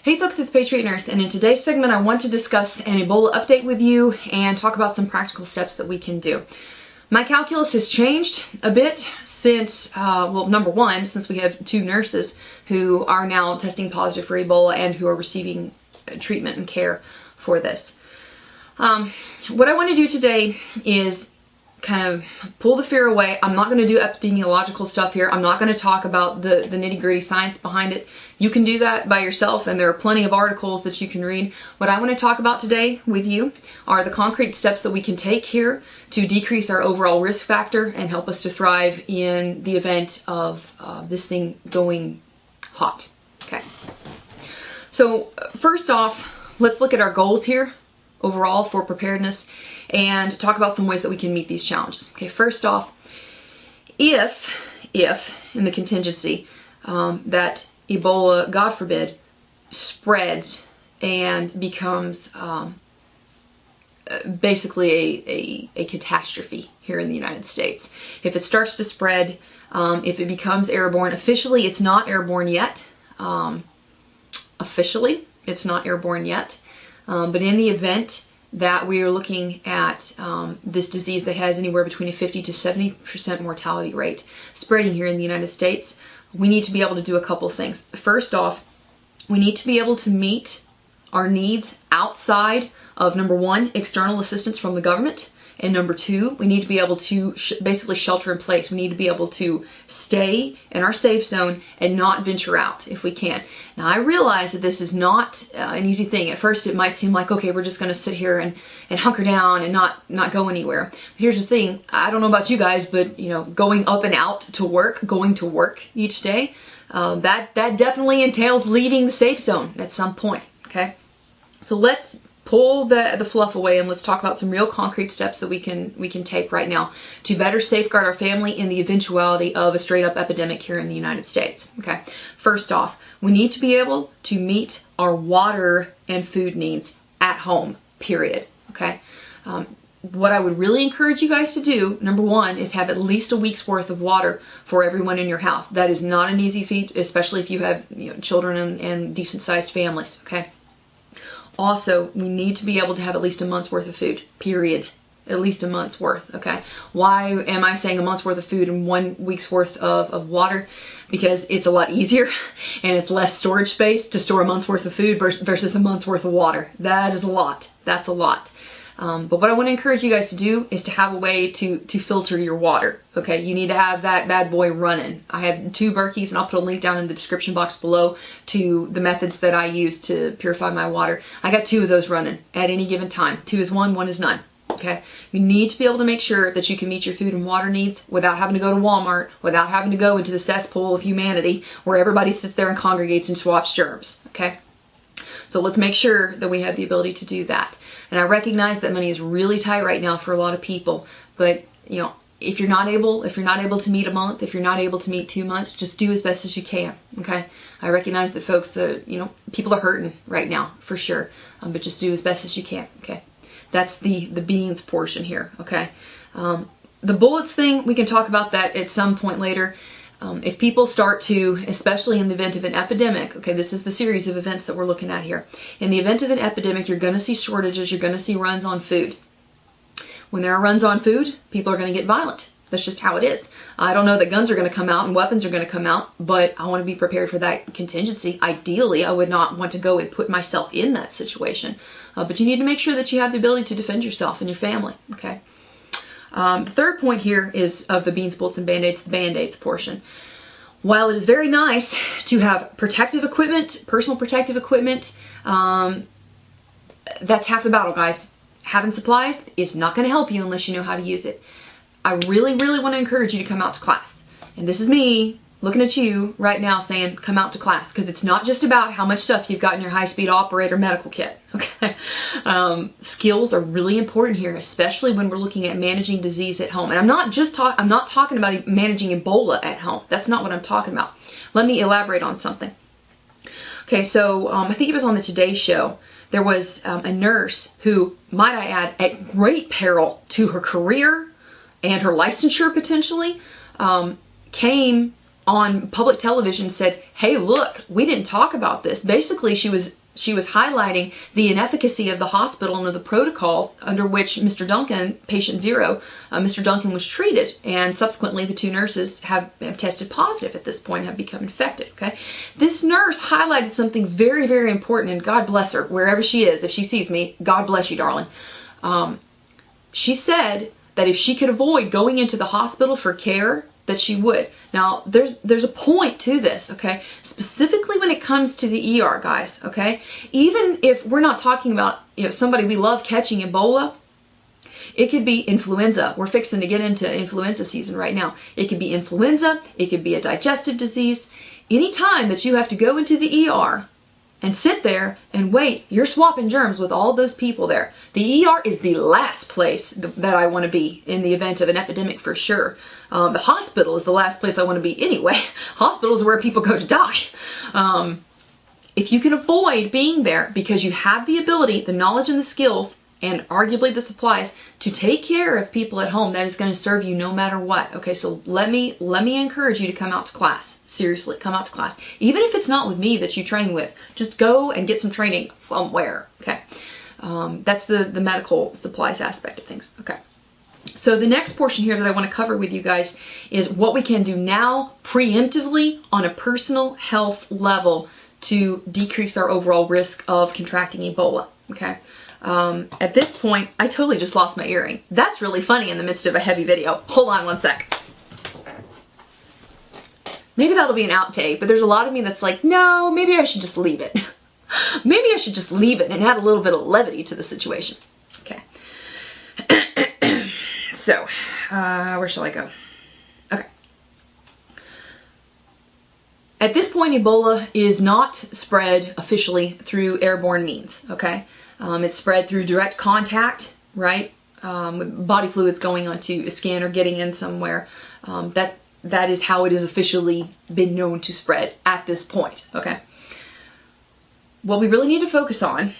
Hey folks, it's Patriot Nurse, and in today's segment I want to discuss an Ebola update with you and talk about some practical steps that we can do. My calculus has changed a bit since, well, number one, since we have two nurses who are now testing positive for Ebola and who are receiving treatment and care for this. What I want to do today is kind of pull the fear away. I'm not going to do epidemiological stuff here. I'm not going to talk about the nitty-gritty science behind it. You can do that by yourself, and there are plenty of articles that you can read. What I want to talk about today with you are the concrete steps that we can take here to decrease our overall risk factor and help us to thrive in the event of this thing going hot. Okay. So first off, let's look at our goals here overall for preparedness and talk about some ways that we can meet these challenges. Okay, first off, if in the contingency that Ebola, God forbid, spreads and becomes basically a catastrophe here in the United States. If it starts to spread, if it becomes airborne, officially it's not airborne yet. Officially, it's not airborne yet. But in the event that we are looking at this disease that has anywhere between a 50 to 70% mortality rate spreading here in the United States, we need to be able to do a couple things. First off, we need to be able to meet our needs outside of, number one, external assistance from the government, and number two, we need to be able to basically shelter in place. We need to be able to stay in our safe zone and not venture out if we can. Now, I realize that this is not an easy thing. At first, it might seem like, okay, we're just going to sit here and hunker down and not go anywhere. But here's the thing. I don't know about you guys, but you know, going up and out to work, going to work each day, that definitely entails leaving the safe zone at some point. Okay, so let's pull the fluff away and let's talk about some real concrete steps that we can take right now to better safeguard our family in the eventuality of a straight up epidemic here in the United States. Okay, first off, we need to be able to meet our water and food needs at home, period. Okay, what I would really encourage you guys to do, number one, is have at least a week's worth of water for everyone in your house. That is not an easy feat, especially if you have children and decent sized families. Okay. Also, we need to be able to have at least a month's worth of food, period. At least a month's worth, okay? Why am I saying a month's worth of food and 1 week's worth of water? Because it's a lot easier and it's less storage space to store a month's worth of food versus a month's worth of water. That is a lot. That's a lot. But what I want to encourage you guys to do is to have a way to filter your water. Okay, you need to have that bad boy running. I have 2 Berkeys, and I'll put a link down in the description box below to the methods that I use to purify my water. I got 2 of those running at any given time. 2 is 1, 1 is none. Okay, you need to be able to make sure that you can meet your food and water needs without having to go to Walmart, without having to go into the cesspool of humanity where everybody sits there and congregates and swaps germs. Okay, so let's make sure that we have the ability to do that. And I recognize that money is really tight right now for a lot of people, but you know, if you're not able to meet a month, if you're not able to meet 2 months, just do as best as you can. Okay, I recognize that folks, people are hurting right now for sure, but just do as best as you can. Okay, that's the beans portion here. Okay, the bullets thing, we can talk about that at some point later. If people start to, especially in the event of an epidemic, okay, this is the series of events that we're looking at here. In the event of an epidemic, you're going to see shortages, you're going to see runs on food. When there are runs on food, people are going to get violent. That's just how it is. I don't know that guns are going to come out and weapons are going to come out, but I want to be prepared for that contingency. Ideally, I would not want to go and put myself in that situation. But you need to make sure that you have the ability to defend yourself and your family, okay? The third point here is of the beans, bullets, and band-aids, the band-aids portion. While it is very nice to have protective equipment, personal protective equipment, that's half the battle, guys. Having supplies is not going to help you unless you know how to use it. I really, really want to encourage you to come out to class. And this is me looking at you right now saying, come out to class, because it's not just about how much stuff you've got in your high-speed operator medical kit, okay? Skills are really important here, especially when we're looking at managing disease at home. And I'm not talking about managing Ebola at home. That's not what I'm talking about. Let me elaborate on something. Okay, so I think it was on the Today Show. There was a nurse who, might I add, at great peril to her career and her licensure potentially, came on public television said, hey, look, we didn't talk about this. Basically, she was highlighting the inefficacy of the hospital and of the protocols under which Mr. Duncan, patient 0, Mr. Duncan was treated, and subsequently the 2 nurses have tested positive at this point, have become infected, okay? This nurse highlighted something very, very important, and God bless her, wherever she is. If she sees me, God bless you, darling. She said that if she could avoid going into the hospital for care, that she would. Now, there's a point to this, okay? Specifically when it comes to the ER, guys, okay? Even if we're not talking about, you know, somebody we love catching Ebola, it could be influenza. We're fixing to get into influenza season right now. It could be influenza. It could be a digestive disease. Any time that you have to go into the ER and sit there and wait, you're swapping germs with all those people there. The ER is the last place that I want to be in the event of an epidemic, for sure. The hospital is the last place I want to be anyway. Hospitals are where people go to die. If you can avoid being there because you have the ability, the knowledge and the skills, and arguably the supplies to take care of people at home, that is going to serve you no matter what. Okay, so let me encourage you to come out to class. Seriously, come out to class. Even if it's not with me that you train with, just go and get some training somewhere. Okay, that's the medical supplies aspect of things. Okay. So the next portion here that I want to cover with you guys is what we can do now preemptively on a personal health level to decrease our overall risk of contracting Ebola. Okay. At this point, I totally just lost my earring. That's really funny in the midst of a heavy video. Hold on one sec. Maybe that'll be an outtake, but there's a lot of me that's like, no, maybe I should just leave it. Maybe I should just leave it and add a little bit of levity to the situation. Okay. So, where shall I go? Okay. At this point, Ebola is not spread officially through airborne means, okay? It's spread through direct contact, right? With body fluids going onto a skin or getting in somewhere. That is how it has officially been known to spread at this point, okay? What we really need to focus on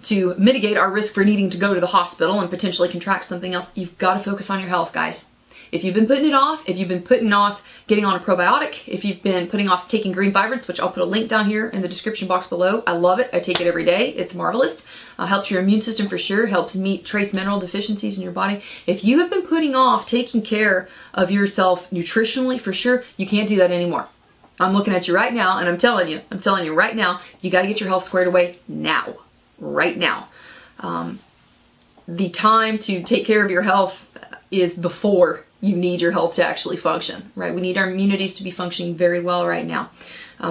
to mitigate our risk for needing to go to the hospital and potentially contract something else, you've got to focus on your health, guys. If you've been putting it off, if you've been putting off getting on a probiotic, if you've been putting off taking green vibrance, which I'll put a link down here in the description box below. I love it. I take it every day. It's marvelous. Helps your immune system for sure. Helps meet trace mineral deficiencies in your body. If you have been putting off taking care of yourself nutritionally, for sure, you can't do that anymore. I'm looking at you right now and I'm telling you right now, you got to get your health squared away now. Right now. The time to take care of your health is before you need your health to actually function, right? We need our immunities to be functioning very well right now.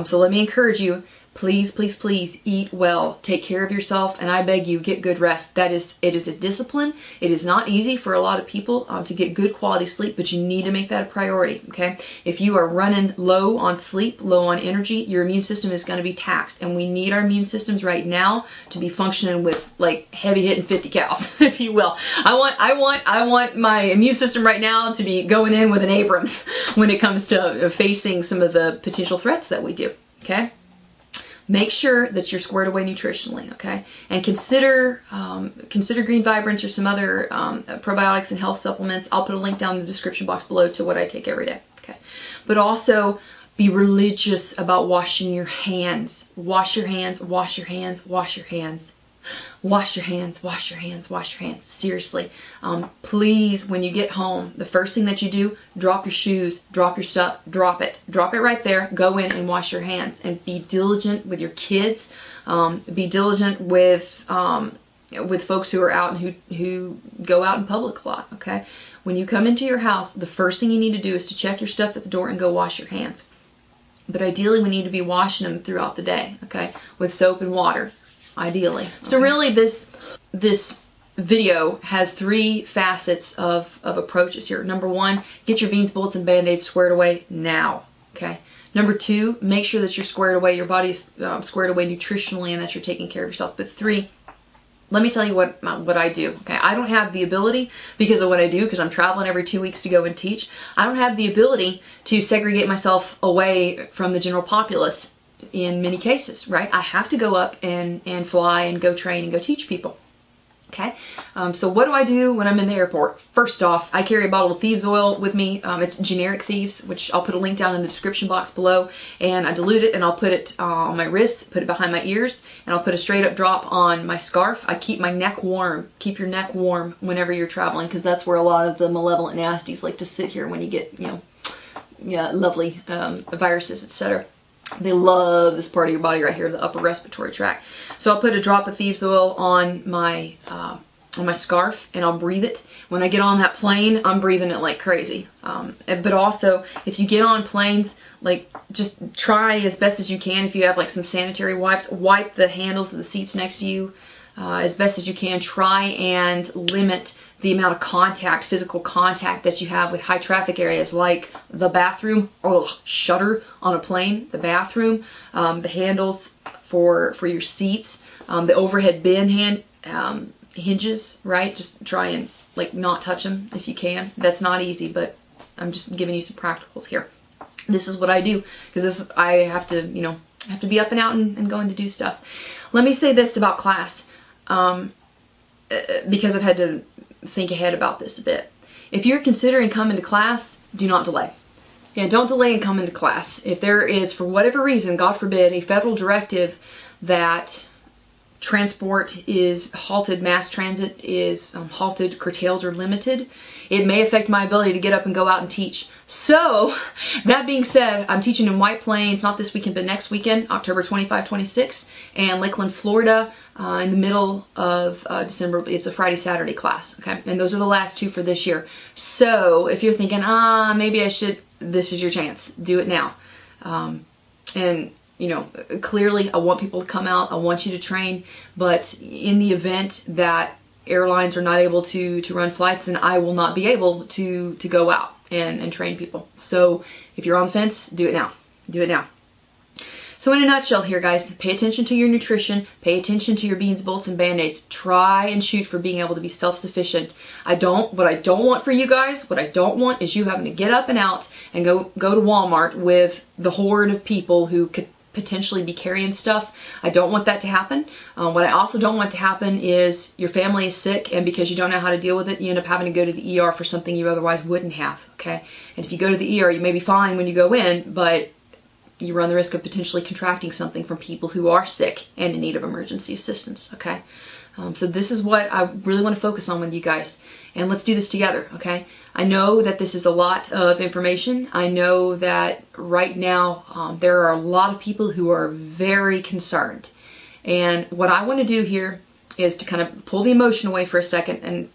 So let me encourage you, please, please, please eat well, take care of yourself, and I beg you, get good rest. It is a discipline. It is not easy for a lot of people to get good quality sleep, but you need to make that a priority, okay? If you are running low on sleep, low on energy, your immune system is going to be taxed, and we need our immune systems right now to be functioning with like heavy hitting 50 cals, if you will. I want my immune system right now to be going in with an Abrams when it comes to facing some of the potential threats that we do, okay? Make sure that you're squared away nutritionally, okay? And consider green vibrance or some other probiotics and health supplements. I'll put a link down in the description box below to what I take every day, okay? But also be religious about washing your hands. Wash your hands, wash your hands, wash your hands. Wash your hands, wash your hands, wash your hands. Seriously. Please, when you get home, the first thing that you do, drop your shoes, drop your stuff, drop it. Drop it right there. Go in and wash your hands. And be diligent with your kids. Be diligent with folks who are out and who go out in public a lot, okay? When you come into your house, the first thing you need to do is to check your stuff at the door and go wash your hands. But ideally, we need to be washing them throughout the day, okay? With soap and water. Ideally. Okay. So really this video has 3 facets of approaches here. Number 1, get your beans, bullets, and band-aids squared away now. Okay. Number 2, make sure that you're squared away, your body's squared away nutritionally and that you're taking care of yourself. But 3, let me tell you what I do. Okay. I don't have the ability, because of what I do, because I'm traveling every 2 weeks to go and teach, I don't have the ability to segregate myself away from the general populace in many cases, right? I have to go up and fly and go train and go teach people. Okay, so what do I do when I'm in the airport? First off, I carry a bottle of Thieves oil with me. It's generic Thieves, which I'll put a link down in the description box below. And I dilute it and I'll put it on my wrists, put it behind my ears, and I'll put a straight up drop on my scarf. I keep my neck warm. Keep your neck warm whenever you're traveling, because that's where a lot of the malevolent nasties like to sit here when you get, you know, yeah, lovely viruses, etc. They love this part of your body right here, the upper respiratory tract. So I'll put a drop of Thieves oil on my scarf and I'll breathe it. When I get on that plane, I'm breathing it like crazy. But also, if you get on planes, like, just try as best as you can, if you have like some sanitary wipes, wipe the handles of the seats next to you as best as you can. Try and limit the amount of contact, physical contact that you have with high traffic areas like the bathroom or shutter on a plane, the bathroom, the handles for your seats, the overhead bin hinges, right? Just try and like not touch them if you can. That's not easy, but I'm just giving you some practicals here. This is what I do because I have to, you know, I have to be up and out and going to do stuff. Let me say this about class, because I've had to think ahead about this a bit. If you're considering coming to class, do not delay. Yeah, don't delay in coming to class. If there is, for whatever reason, God forbid, a federal directive that transport is halted, mass transit is halted, curtailed, or limited, it may affect my ability to get up and go out and teach. So, that being said, I'm teaching in White Plains, not this weekend, but next weekend, October 25, 26, and Lakeland, Florida, in the middle of December. It's a Friday, Saturday class, okay? And those are the last two for this year. So, if you're thinking, maybe I should, this is your chance. Do it now. And, you know, clearly I want people to come out. I want you to train. But in the event that airlines are not able to run flights, then I will not be able to go out and train people. So if you're on the fence, do it now. Do it now. So in a nutshell here, guys, pay attention to your nutrition, pay attention to your beans, bolts, and Band-Aids. Try and shoot for being able to be self-sufficient. What I don't want for you guys, what I don't want is you having to get up and out and go to Walmart with the horde of people who could potentially be carrying stuff. I don't want that to happen. What I also don't want to happen is your family is sick, and because you don't know how to deal with it, you end up having to go to the ER for something you otherwise wouldn't have, okay? And if you go to the ER, you may be fine when you go in, but you run the risk of potentially contracting something from people who are sick and in need of emergency assistance, okay? So this is what I really want to focus on with you guys. And let's do this together, okay? I know that this is a lot of information. I know that right now there are a lot of people who are very concerned. And what I want to do here is to kind of pull the emotion away for a second and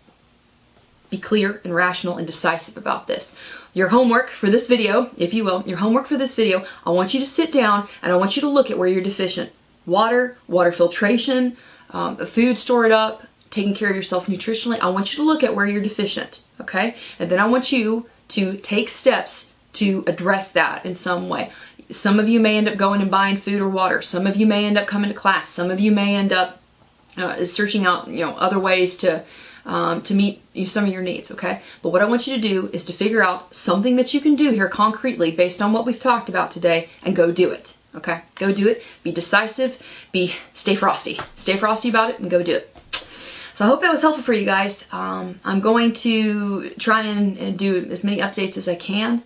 be clear and rational and decisive about this. Your homework for this video, if you will, your homework for this video, I want you to sit down and I want you to look at where you're deficient. Water, water filtration, food stored up, taking care of yourself nutritionally. I want you to look at where you're deficient, okay? And then I want you to take steps to address that in some way. Some of you may end up going and buying food or water. Some of you may end up coming to class. Some of you may end up searching out, you know, other ways to meet some of your needs, okay? But what I want you to do is to figure out something that you can do here concretely based on what we've talked about today and go do it, okay? Go do it. Be decisive. Stay frosty. Stay frosty about it and go do it. So I hope that was helpful for you guys. I'm going to try and do as many updates as I can.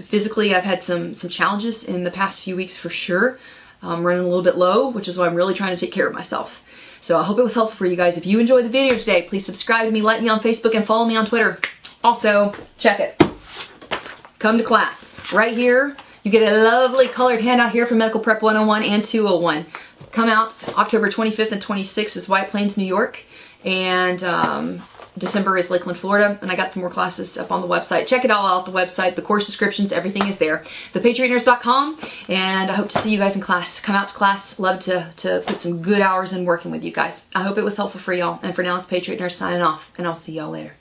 Physically, I've had some challenges in the past few weeks for sure. I'm running a little bit low, which is why I'm really trying to take care of myself. So I hope it was helpful for you guys. If you enjoyed the video today, please subscribe to me, like me on Facebook, and follow me on Twitter. Also, check it. Come to class. Right here, you get a lovely colored handout here from Medical Prep 101 and 201. Come out October 25th and 26th is White Plains, New York. And December is Lakeland, Florida. And I got some more classes up on the website. Check it all out, the website, the course descriptions, everything is there. ThePatriotNurse.com. And I hope to see you guys in class. Come out to class. Love to put some good hours in working with you guys. I hope it was helpful for y'all. And for now, it's Patriot Nurse signing off. And I'll see y'all later.